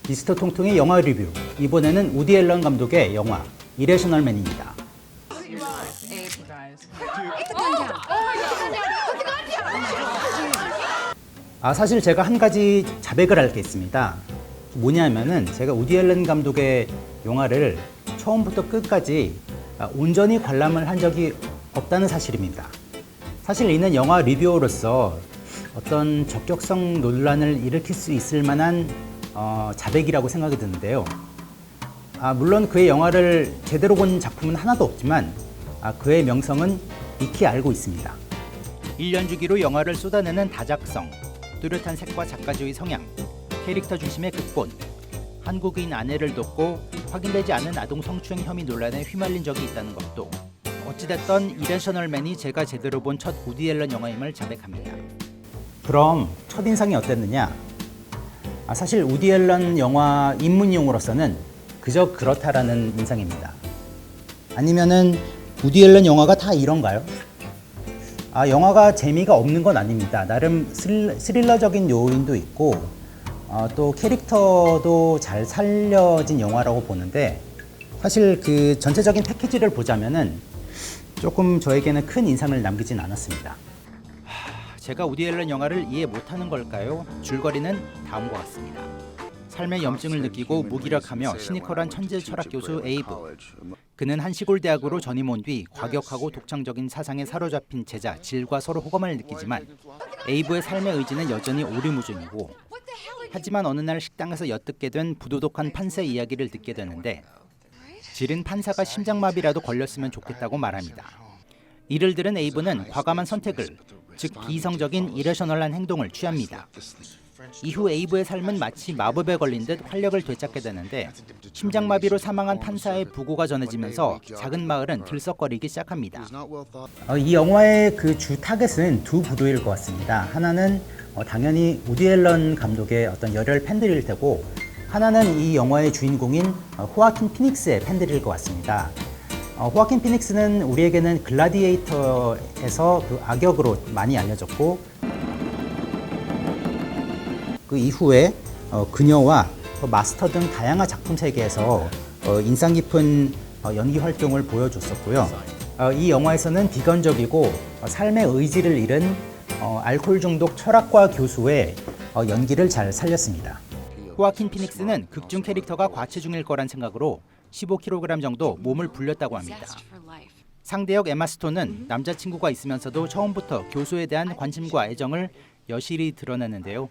미스터 통통의 영화 리뷰. 이번에는 우디 앨런 감독의 영화 이래셔널 맨입니다. 사실 제가 한 가지 자백을 할 게 있습니다. 뭐냐면은 제가 우디 앨런 감독의 영화를 처음부터 끝까지 온전히 관람을 한 적이 없다는 사실입니다. 사실 이는 영화 리뷰어로서 어떤 적격성 논란을 일으킬 수 있을 만한 자백이라고 생각이 드는데요. 물론 그의 영화를 제대로 본 작품은 하나도 없지만 그의 명성은 익히 알고 있습니다. 1년 주기로 영화를 쏟아내는 다작성, 뚜렷한 색과 작가주의 성향, 캐릭터 중심의 극본, 한국인 아내를 돕고 확인되지 않은 아동 성추행 혐의 논란에 휘말린 적이 있다는 것도 어찌됐던 이래셔널 맨이 제가 제대로 본 첫 우디 앨런 영화임을 자백합니다. 그럼 첫인상이 어땠느냐? 사실 우디 앨런 영화 입문용으로서는 그저 그렇다라는 인상입니다. 아니면은 우디 앨런 영화가 다 이런가요? 영화가 재미가 없는 건 아닙니다. 나름 스릴러적인 요인도 있고 또 캐릭터도 잘 살려진 영화라고 보는데 사실 그 전체적인 패키지를 보자면은 조금 저에게는 큰 인상을 남기진 않았습니다. 제가 우디 앨런 영화를 이해 못하는 걸까요? 줄거리는 다음과 같습니다. 삶의 염증을 느끼고 무기력하며 시니컬한 천재 철학 교수 에이브. 그는 한 시골 대학으로 전임 온 뒤 과격하고 독창적인 사상에 사로잡힌 제자 질과 서로 호감을 느끼지만 에이브의 삶의 의지는 여전히 오리무중이고 하지만 어느 날 식당에서 엿듣게 된 부도덕한 판사 이야기를 듣게 되는데 질은 판사가 심장마비라도 걸렸으면 좋겠다고 말합니다. 이를 들은 에이브는 과감한 선택을, 즉 비이성적인 이래셔널한 행동을 취합니다. 이후 에이브의 삶은 마치 마법에 걸린 듯 활력을 되찾게 되는데 심장마비로 사망한 판사의 부고가 전해지면서 작은 마을은 들썩거리기 시작합니다. 이 영화의 그 주 타겟은 두 부류일 것 같습니다. 하나는 당연히 우디 앨런 감독의 어떤 열혈 팬들일 테고 하나는 이 영화의 주인공인 호아킨 피닉스의 팬들일 것 같습니다. 호아킨 피닉스는 우리에게는 글라디에이터에서 그 악역으로 많이 알려졌고 그 이후에 그녀와 마스터 등 다양한 작품 세계에서 인상 깊은 연기 활동을 보여줬었고요. 이 영화에서는 비관적이고 삶의 의지를 잃은 알코올 중독 철학과 교수의 연기를 잘 살렸습니다. 호아킨 피닉스는 극중 캐릭터가 과체중일 거란 생각으로 15kg 정도 몸을 불렸다고 합니다. 상대역 에마 스톤은 남자친구가 있으면서도 처음부터 교수에 대한 관심과 애정을 여실히 드러내는데요.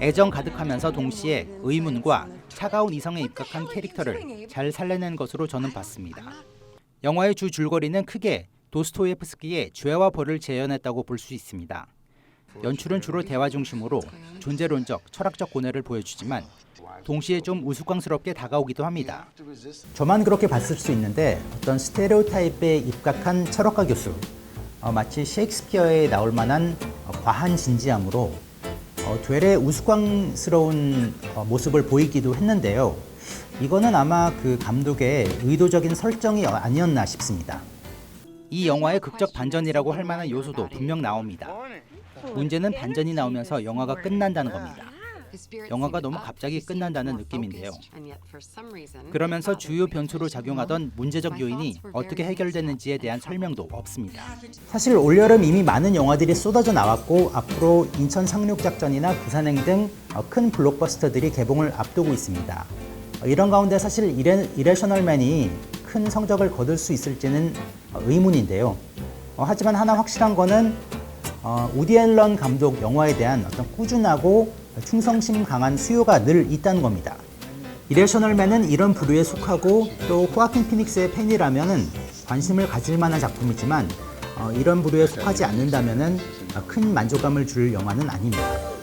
애정 가득하면서 동시에 의문과 차가운 이성에 입각한 캐릭터를 잘 살려낸 것으로 저는 봤습니다. 영화의 주 줄거리는 크게 도스토예프스키의 죄와 벌을 재현했다고 볼 수 있습니다. 연출은 주로 대화 중심으로 존재론적, 철학적 고뇌를 보여주지만 동시에 좀 우스꽝스럽게 다가오기도 합니다. 저만 그렇게 봤을 수 있는데 어떤 스테레오타입에 입각한 철학가 교수, 마치 셰익스피어에 나올 만한 과한 진지함으로 되레 우스꽝스러운 모습을 보이기도 했는데요. 이거는 아마 그 감독의 의도적인 설정이 아니었나 싶습니다. 이 영화의 극적 반전이라고 할 만한 요소도 분명 나옵니다. 문제는 반전이 나오면서 영화가 끝난다는 겁니다. 영화가 너무 갑자기 끝난다는 느낌인데요. 그러면서 주요 변수로 작용하던 문제적 요인이 어떻게 해결됐는지에 대한 설명도 없습니다. 사실 올여름 이미 많은 영화들이 쏟아져 나왔고 앞으로 인천 상륙작전이나 부산행 등 큰 블록버스터들이 개봉을 앞두고 있습니다. 이런 가운데 사실 이래셔널 맨이 큰 성적을 거둘 수 있을지는 의문인데요. 하지만 하나 확실한 거는 우디 앨런 감독 영화에 대한 어떤 꾸준하고 충성심 강한 수요가 늘 있다는 겁니다. 이래셔널 맨은 이런 부류에 속하고 또 호아킨 피닉스의 팬이라면 관심을 가질 만한 작품이지만 이런 부류에 속하지 않는다면 큰 만족감을 줄 영화는 아닙니다.